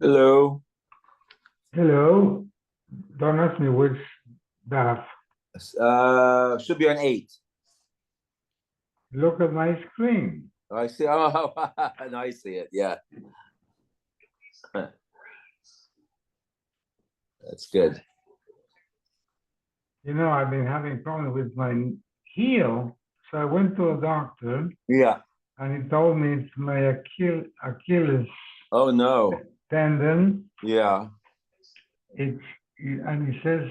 Hello. Hello. Don't ask me which daf. Should be on 8. Look at my screen. I see. Oh, no, I see it. Yeah. That's good. You know, I've been having problems with my heel, so I went to a doctor. Yeah. And he told me it's my Achilles. Oh no. Tendon. Yeah. And he says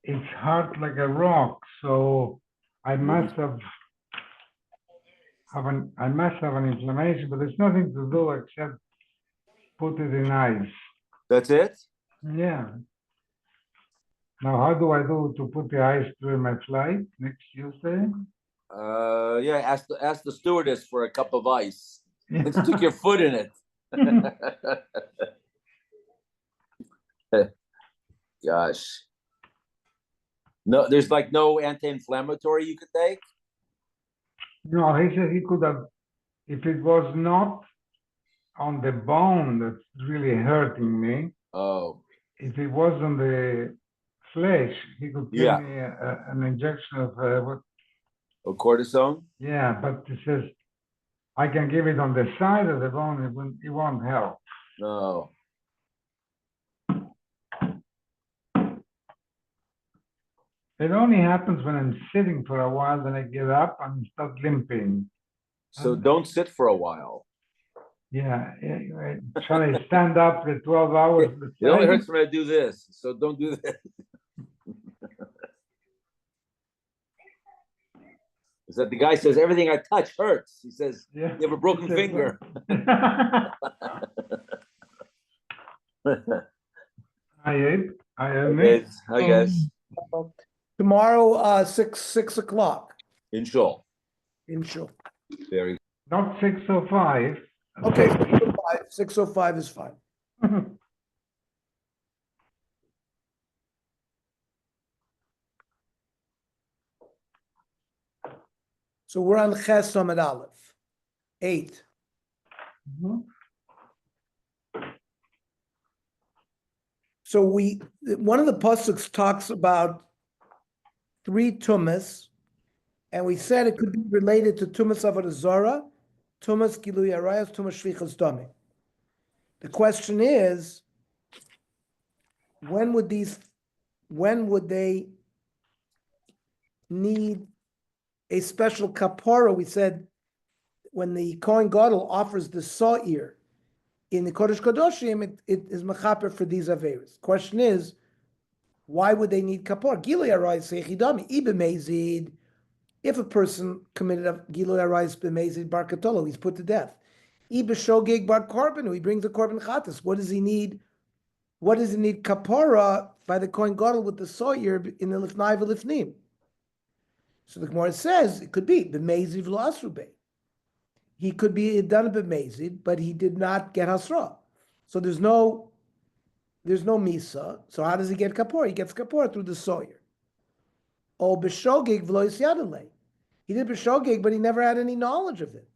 it's hard like a rock, so I must have an inflammation, but there's nothing to do except put it in ice. That's it? Yeah. Now, how do I do to put the ice during my flight next Tuesday? Yeah. Ask the stewardess for a cup of ice and stick your foot in it. Gosh. No, there's like no anti-inflammatory you could take? No, he said he could have, if it was not on the bone that's really hurting me. Oh. If it was on the flesh, he could give me an injection of what? Oh, cortisone? Yeah, but he says I can give it on the side of the bone. It won't help. No. It only happens when I'm sitting for a while, then I get up and start limping. So don't sit for a while. Yeah. Shall I stand up for 12 hours? It only hurts when I do this, so don't do that. Is that the guy says everything I touch hurts? He says, yeah. You have a broken finger. I admit. Hi guys. Tomorrow, 6 o'clock. In Shul. Very. Not 6:05. Okay, 6:05. 6:05 is fine. So we're on Ches Amud Aleph, 8. Mm-hmm. So one of the pasuk talks about 3 tumas, and we said it could be related to tumas avodah zarah, tumas gilui arayos, tumas shvichas damim. The question is, when would they need a special kapara? We said when the Kohen Gadol offers the sa'ir in the Kodesh Kadoshim, it is mechaper for these averos. Question is, why would they need kapara? Gilui arayos seichidami ibemezid. If a person committed a gilui arayos b'mezid bar katolo, he's put to death. Ibeshogeg bar korban, he brings the korban chatas. What does he need? What does he need kapara by the Kohen Gadol with the sa'ir in the lifnai v'lifnim? So the Gemara says it could be b'mezid v'lo asrubei. He could be done b'mezid, but he did not get hasra. So there's no misa. So how does he get kapara? He gets kapara through the sa'ir. Oh, b'shogeg v'lo yisyadalei. He did b'shogeg, but he never had any knowledge of it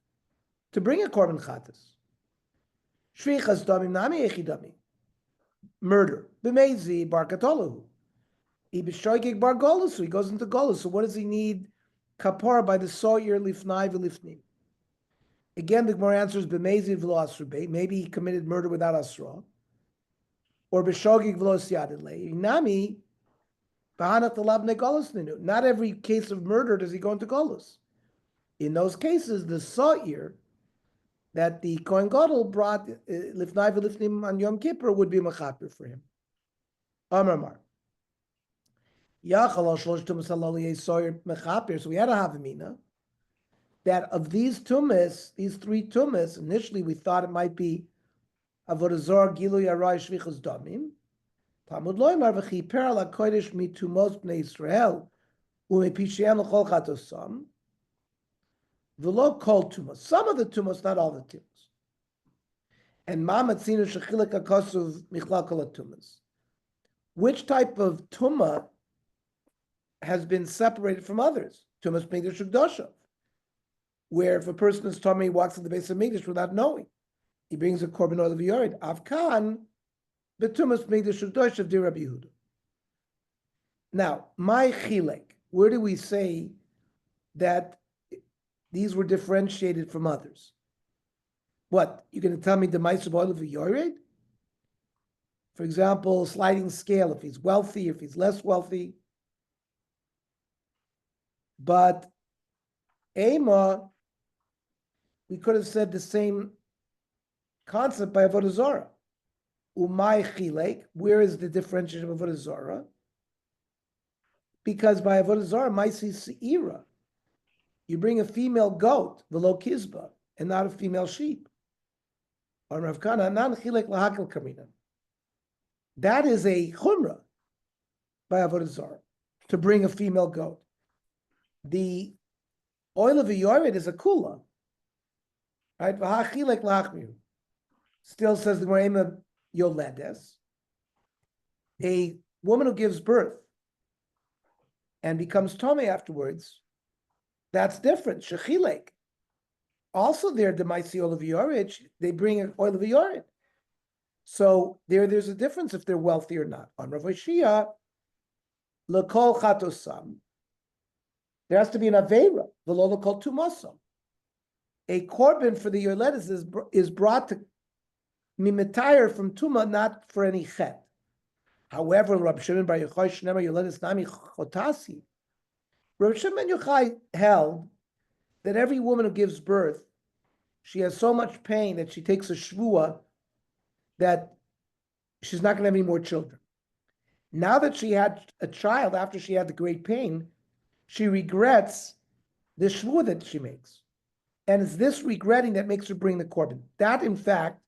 to bring a korban chatas. Shvichas damim nami echidami. Murder. B'mezi bar katolahu. He b'shogeg bar golus, so he goes into golus. So what does he need kapara by the sa'ir lifnai v'lifnim? Again, the Gemara answers b'mezi v'lo asrubei. Maybe he committed murder without asra, or b'shogeg v'lo siyadilei. Nami b'hanat alav negolus ninu. Not every case of murder does he go into golus. In those cases, the sa'ir that the Kohen Gadol brought lifnai v'lifnim on Yom Kippur would be mechaper for him. Amar Mar. Yachal al shlosh tumas halal sa'ir mechaper. So we had a havamina that of these tumas, these 3 tumas, initially we thought it might be avodah zarah, gilui arayos, shvichas damim, Talmud loymar v'chiper ala kodesh mitumos bnei Yisrael u'mepishiam l'chol chatosam v'lo kol tumos. Some of the tumos, not all the tumos. And ma matzinu shechilek hakosuv michlal kol tumos. Which type of tumah has been separated from others? Tumas Mikdash Ugdosha, where if a person is tummy, he walks in the base of Mikdash without knowing, he brings a korban oil of yored. Avkan, but Tumas Mikdash Ugdosha of Rabbi Yehuda. Now, my chilek, where do we say that these were differentiated from others? What, you're going to tell me the Ma'aser oil of yored? For example, sliding scale, if he's wealthy, if he's less wealthy. But Ema, we could have said the same concept by Avodah Zarah. Umay chilek, where is the differentiation of Avodah Zarah? Because by Avodah Zarah, Maisi Seira, you bring a female goat, velo kizba, and not a female sheep. Or Rav Kana, nan chilek lahakal kamina. That is a chumrah by Avodah Zarah, to bring a female goat. The oil of a yored is a kula, right? V'hachilek lachmiu. Still says the Gemara yoledes. A woman who gives birth and becomes tome afterwards, that's different. Shechilek. Also there, the Maisi oil of yored, they bring an oil of yored. So there's a difference if they're wealthy or not. On Rav Shia, lekol chatosam. There has to be an aveira, the lola called tumasam. A korban for the yoledes is brought to mimitayr from tuma, not for any chet. However, Rabbi Shimon bar Yochai Shnema yoledes nami chotasi. Rabbi Shimon Yochai held that every woman who gives birth, she has so much pain that she takes a shvua that she's not going to have any more children. Now that she had a child after she had the great pain, she regrets the shvua that she makes. And it's this regretting that makes her bring the korban. That, in fact,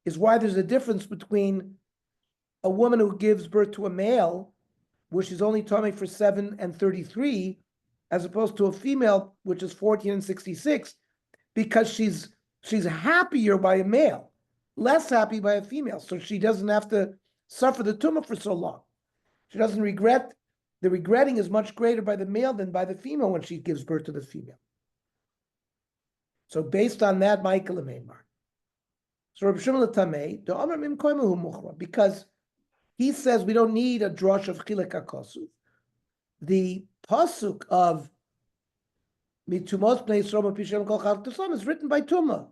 is why there's a difference between a woman who gives birth to a male, where she's only tummy for 7 and 33, as opposed to a female, which is 14 and 66, because she's happier by a male, less happy by a female. So she doesn't have to suffer the tumor for so long. She doesn't regret. The regretting is much greater by the male than by the female when she gives birth to the female. So based on that, Michael Ameimar. So Rabbi Shimon Tamei, the Amar Mim Koimahu Muchra, because he says we don't need a drush of Chilek HaKosu. The pasuk of Mitumos Bnei Yisrael Pishem Kol Chal Tusam is written by Tuma.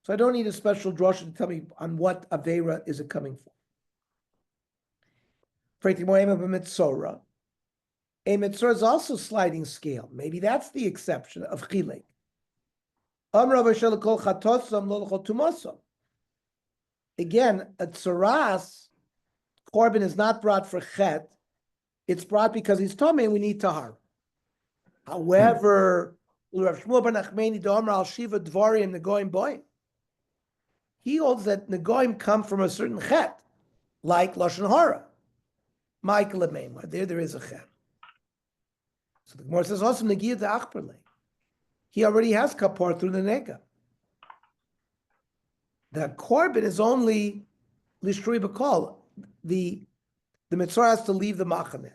So I don't need a special drush to tell me on what Aveira is it coming from. A mitzvah is also sliding scale. Maybe that's the exception of chilek. Again, a tzaras korban is not brought for chet; it's brought because he's tummy and we need tahar. However, he holds that negoim come from a certain chet, like lashon hara. Michael Ameimar, there is a chet. So the Gemara says also negiyah de achperle. He already has kapar through the nega. The korban is only lishtui b'kol. The mitzvah has to leave the machameh.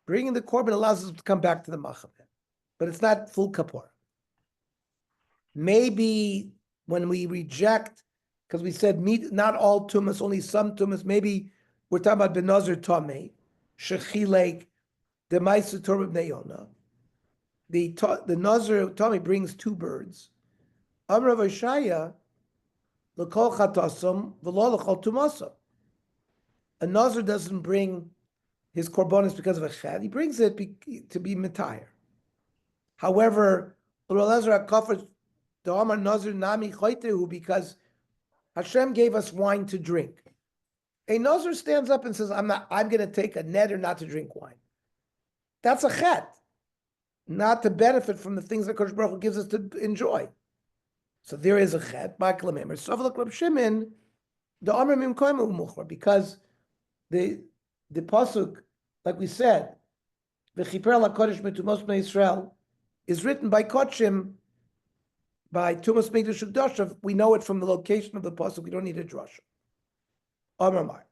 Bringing the korban allows us to come back to the machameh, but it's not full kapar. Maybe when we reject, because we said not all tumas, only some tumas. Maybe we're talking about benazir tamei, shechilek, the ma'aser torah b'nei Yonah. The nazir tamei brings 2 birds. Amar Vayshaya, l'kol chatasam v'lo l'kol tumasam. A nazir doesn't bring his korbanos because of a chet; he brings it to be mitayr. However, Elazar HaKafar, the Amar Nazir Nami Choitehu, because Hashem gave us wine to drink. A Nazir stands up and says, I'm going to take a neder not to drink wine. That's a chet, not to benefit from the things that Kodesh Baruch Hu gives us to enjoy. So there is a chet, Michael Ameimar. Sovelak Reb Shimon, the Amar Mim Koimu Muchra, because the pasuk, like we said, v'chiper lakodesh metumos bnei Yisrael, is written by Kodshim, by Tumas Mikdash Ugdashav. We know it from the location of the pasuk. We don't need a drasha. Amar Mar.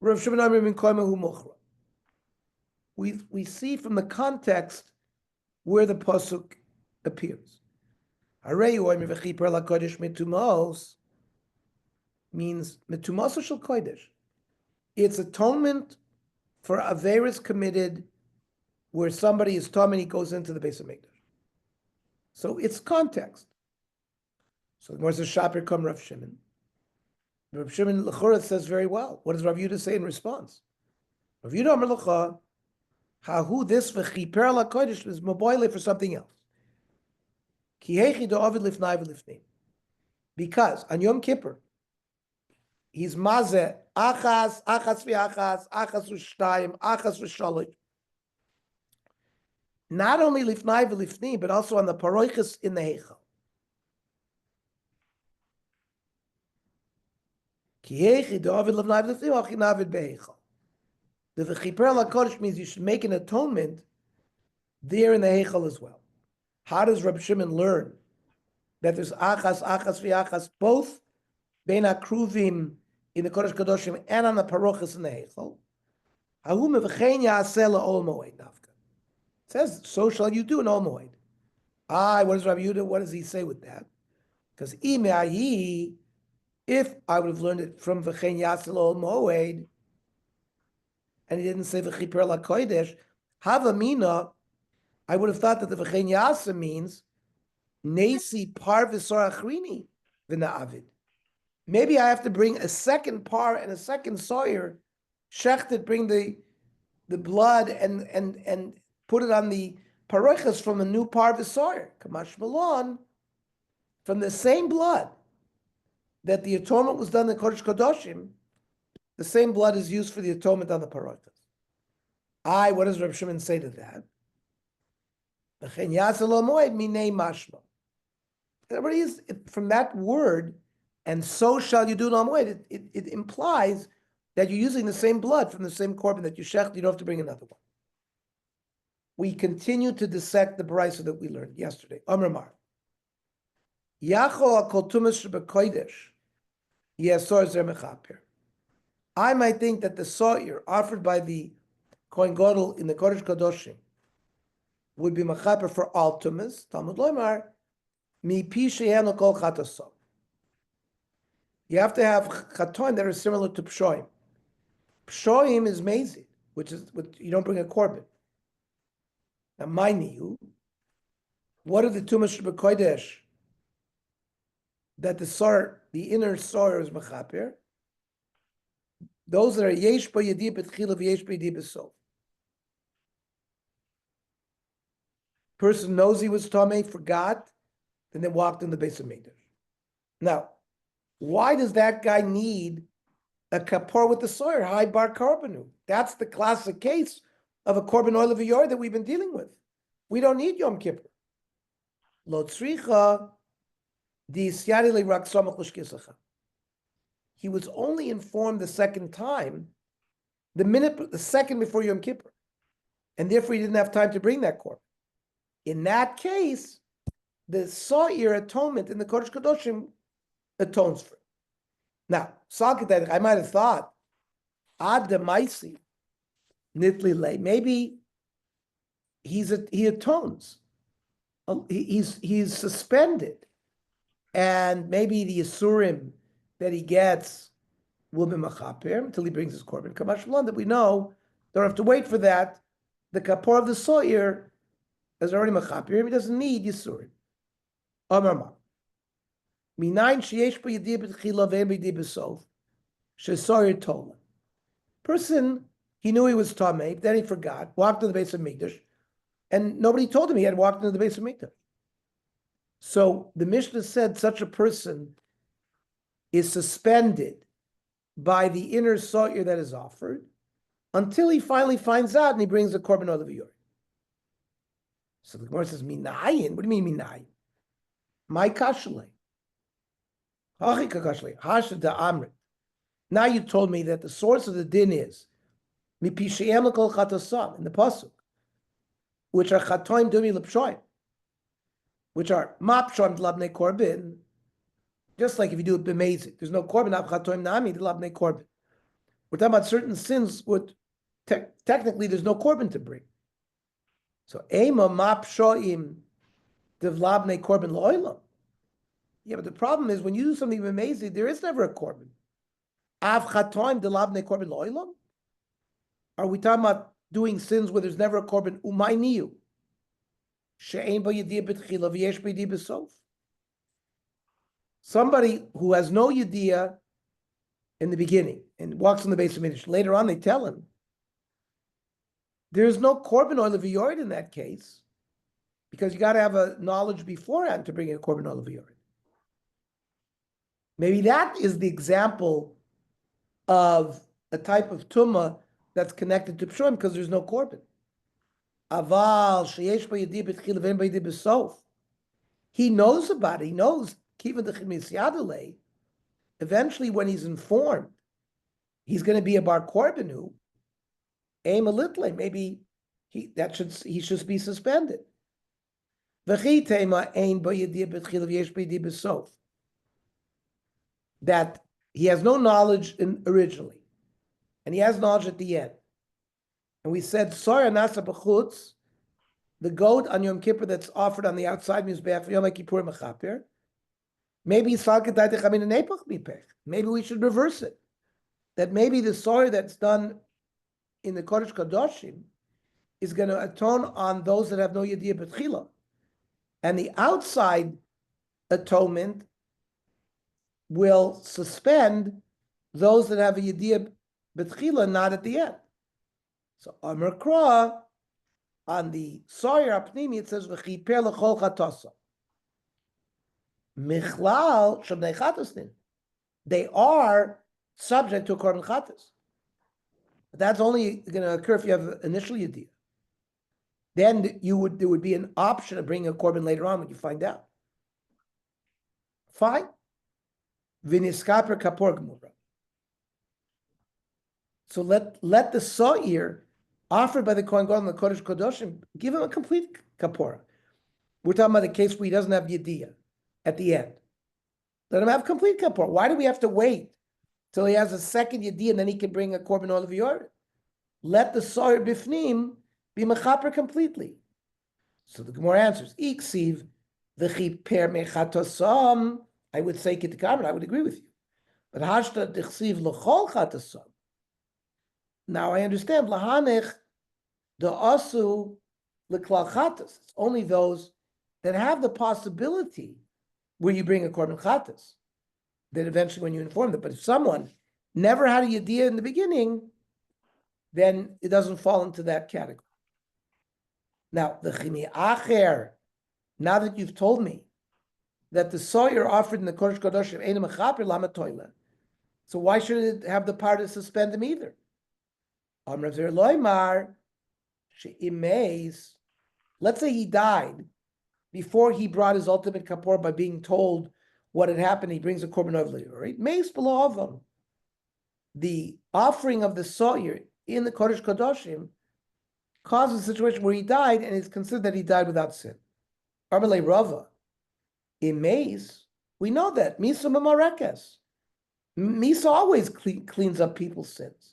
Rav Shimon Amar min koimahu muchra. We see from the context where the pasuk appears. Hareyu oimer v'chiper lakodesh metumos means metumos shel kodesh. It's atonement for averis committed where somebody is tum and he goes into the base of Mikdash. So it's context. So the Gemara says, Shaper come Rav Shimon. Rav Shimon L'chora says very well. What does Rav Yehuda say in response? Rav Yehuda Amar L'cha, hahu this v'chiper lakodesh is maboile for something else. Ki hechi do'avid lifnai v'lifnei. Because on Yom Kippur, he's mazeh achas v'achas, achas v'shtayim, achas v'shalosh. Not only lifnai v'lifnei, but also on the paroiches in the heichal. Ki hechi do'avid lifnai v'lifnei, hachin avid be'heichal. The v'chiper lakodesh means you should make an atonement there in the heichal as well. How does Reb Shimon learn that there's achas v'achas, both bein akruvim in the Kodesh Kadoshim and on the parochas in the heichal? Hahu mevchein ya'aseh la'ol moed nafka. It says, so shall you do in Ol Moed. What does Rabbi Yehuda, what does he say with that? Because if I would have learned it from v'chein ya'aseh la'ol moed, and he didn't say v'chiper lakodesh, havamina, I would have thought that the v'chein ya'aseh means nesi par v'sor achrini v'na'avid. Maybe I have to bring a second par and a second sawyer, shechted, bring the blood and put it on the parochas from a new par v'sawyer. Kamash malon, from the same blood that the atonement was done in Kodesh Kodoshim, the same blood is used for the atonement on the parochas. What does Reb Shimon say to that? V'chein ya'aseh lo moed minei mashma. Everybody is from that word, and so shall you do no more. It implies that you're using the same blood from the same korban that you shecht. You don't have to bring another one. We continue to dissect the brayso that we learned yesterday. Amar Mar. Yachol akol tumas shebekodesh yasor zer mechaper. I might think that the sa'ir offered by the Kohen Gadol in the Kodesh Kadoshim would be mechaper for all tumas. Talmud loymar mi pi sheyenu kol chataso. You have to have chatoim that are similar to pshoim. Pshoim is mezid, which you don't bring a korban. Now, mind you, what are the tumas shebekodesh that the inner sor is mechaper? Those that are yesh bo yedi b'tchila v'yesh bo yedi b'sof. Person knows he was tamei, forgot, and then walked in the base of Mikdash. Now, why does that guy need a kapor with the sawyer, high bar karbanu? That's the classic case of a korban oil of a yor that we've been dealing with. We don't need Yom Kippur. Lo tzricha di isyari le rak samach l'shkisacha. He was only informed the second time, the second before Yom Kippur, and therefore he didn't have time to bring that korban. In that case, the sa'ir atonement in the Kodesh Kadoshim atones for it. Now, I might have thought, ad demaisi nitli lei. Maybe he atones. He's suspended, and maybe the Yisurim that he gets will be machaper until he brings his korban. Kamash Malon, that we know, don't have to wait for that. The kapor of the sa'ir is already machaper. He doesn't need Yisurim. Amar Ma. Minayin sheyesh bo yediyah b'tchila ve'en b'yediyah b'sof she'sa'ir tola. Person, he knew he was tamei, then he forgot, walked to the base of Mikdash, and nobody told him he had walked into the base of Mikdash. So the Mishnah said such a person is suspended by the inner sa'ir that is offered until he finally finds out and he brings the korban of the yor. So the Gemara says, Minayin? What do you mean Minayin? My kashlei. Now, Now you told me that the source of the din is mipishayem l'kol chatasam in the pasuk, which are chatoim dumi l'pshoim, which are mapsham l'abnei korbin. Just like if you do it b'meizik, there's no korbin av chatoim nami l'abnei korbin. We're talking about certain sins which technically there's no korbin to bring. So ema mapshoim devlabnei korbin lo'olam. Yeah, but the problem is when you do something b'meizik, there is never a korbin. Av chatoim devlabnei korbin lo'olam. Are we talking about doing sins where there's never a korban? Umay niyu. She'ein ba yediyah b'tchila v'yesh ba yediyah b'sof. Somebody who has no yediyah in the beginning and walks on the base of Midrash. Later on, they tell him there is no korban oil of yored in that case because you got to have a knowledge beforehand to bring in a korban oil of yored. Maybe that is the example of a type of tumah that's connected to pshurim because there's no korban. Aval sheyesh b'yediyah b'tchila v'en b'yediyah b'sof. He knows about it. He knows kiva d'chimis yadalei. Eventually, when he's informed, he's going to be a bar korbanu. Aim a little. Maybe he should be suspended. V'chi tema ein b'yediyah b'tchila v'yesh b'yediyah b'sof. That he has no knowledge originally. And he has knowledge at the end. And we said, Sora Nasa B'chutz, the goat on Yom Kippur that's offered on the outside Mizbeach Yom Kippur Mechaper. Maybe maybe we should reverse it. That maybe the Sora that's done in the Kodesh Kadoshim is going to atone on those that have no Yediyah B'tchila. And the outside atonement will suspend those that have a Yediyah B'tchila, not at the end. So Amar Kra, on the Sawyer Apnimi, it says v'chiper l'chol chatasa. Michlal shabnei chatasnin. They are subject to a korban chatas. But that's only going to occur if you have initial yediyah. Then there would be an option of bringing a korban later on when you find out. Fine. V'niskaper kapor gemura. So let the sa'ir offered by the Kohen Gadol and the Kodesh Kodoshim give him a complete kapora. We're talking about the case where he doesn't have yediyah at the end. Let him have complete kapora. Why do we have to wait till he has a second yediyah and then he can bring a korban oil of yored? Let the sa'ir bifnim be mechaper completely. So the Gemara answers, Iksiv v'chiper mechatosam. I would say kitikamer. I would agree with you. But hashta dichsiv l'chol chatasam. Now I understand lahanech the asu l'klal chatas. It's only those that have the possibility where you bring a korban chatas that eventually when you inform them. But if someone never had a yediyah in the beginning, then it doesn't fall into that category. Now the chimi acher. Now that you've told me that the sawyer offered in the Kodesh Kodoshim ain't mechaper lama toila, so why should it have the power to suspend him either? Let's say he died before he brought his ultimate kapor by being told what had happened. He brings a korban over, right? Meis below of him. The offering of the sawyer in the Kodesh Kodoshim causes a situation where he died, and it's considered that he died without sin. Armalei Rava, in Meis, we know that Misa Mamarekes. Misa always cleans up people's sins.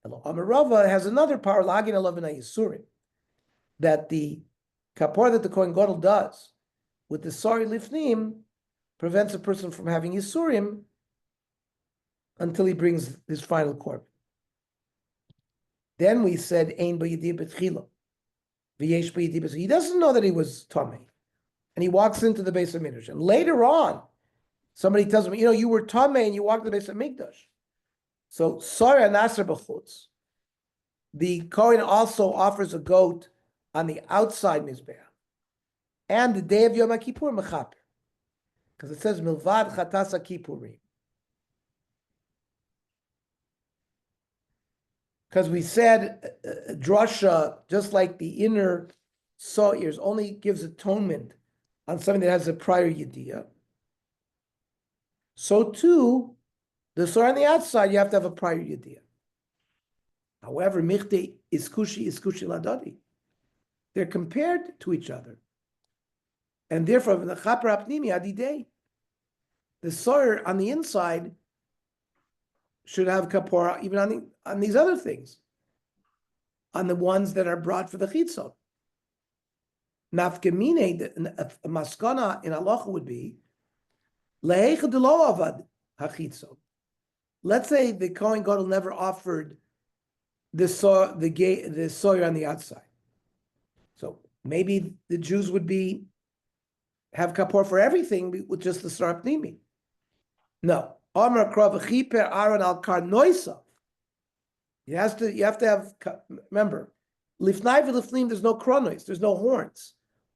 Amarava has another power, Lagin Alavina Yisurim, that the kapor that the Kohen Gadol does with the Sari Lifnim prevents a person from having Yisurim until he brings his final korban. Then we said, Ein b'yediyah b'tchila, v'yesh b'yediyah b'tchila. He doesn't know that he was Tomei, and he walks into the base of Mikdash. And later on, somebody tells him, you were Tomei and you walked to the base of Mikdash. So, Sora Nasser B'chutz, the Kohen also offers a goat on the outside Mizbeach. And the day of Yom Kippur, Mechaper. Because it says, Milvad Chatasa Kippurim. Because we said, drasha, just like the inner sa'ir, only gives atonement on something that has a prior yediyah. So too, The sore on the outside, you have to have a prior yediyah. However, michte iskushi ladadi. They're compared to each other. And therefore, the chaper apnimi adidei, the sore on the inside should have kapora even on these other things, on the ones that are brought for the chitzon. Nafkamine, a maskana in halacha would be lehecha delo avad hachitzon. Let's say the Kohen Gadol never offered the sawyer on the outside. So maybe the Jews would have kapor for everything with just the sar pnimi. No. Amar krav chiper aron al karnoisav. You have to have, remember, lifnai v'lifnim, there's no kronos, there's no horns.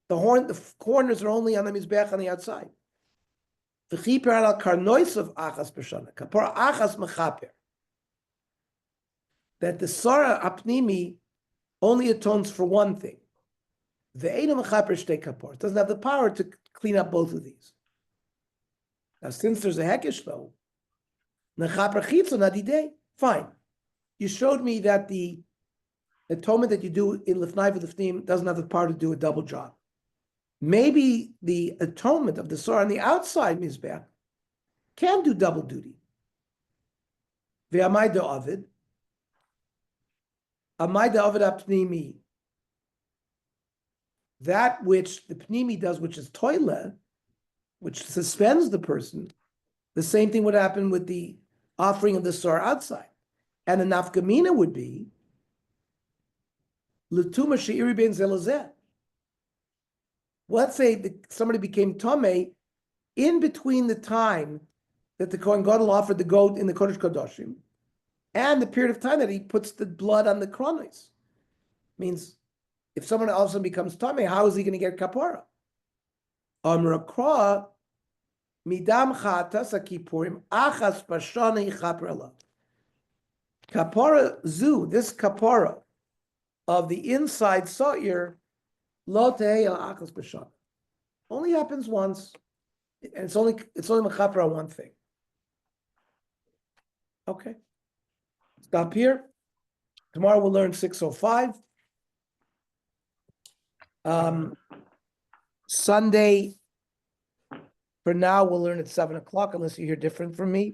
The corners are only on the mizbeach on the outside. The chiper al karnoisav achas b'shana. Kapor achas mechaper. That the sara apnimi only atones for one thing. The Eino Mechaper Shtei Kapor. It doesn't have the power to clean up both of these. Now, since there's a Hekesh though, Nechaper Chitzon Adidei, fine. You showed me that the atonement that you do in Lifnai v'Lifnim doesn't have the power to do a double job. Maybe the atonement of the Sor on the outside Mizbeach can do double duty. Ve'amai da'avid. Amai da'avid apnimi. That which the pnimi does, which is toile, which suspends the person, the same thing would happen with the offering of the sar outside. And the nafkamina would be l'tuma she'iri ben zelazeh. Let's say somebody became tomei in between the time that the Kohen Gadol offered the goat in the Kodesh Kodashim and the period of time that he puts the blood on the kronos. Means if someone all of a sudden becomes tamei, how is he going to get kapara? Amrakra midam chatas akipurim achas bashana ichaper. Kapara zu, this kapara of the inside sa'ir lo tehei el achas bashana only happens once, and it's only mechaper on one thing. Okay, stop here. Tomorrow we'll learn 605. Sunday, for now, we'll learn at 7 o'clock, unless you hear different from me.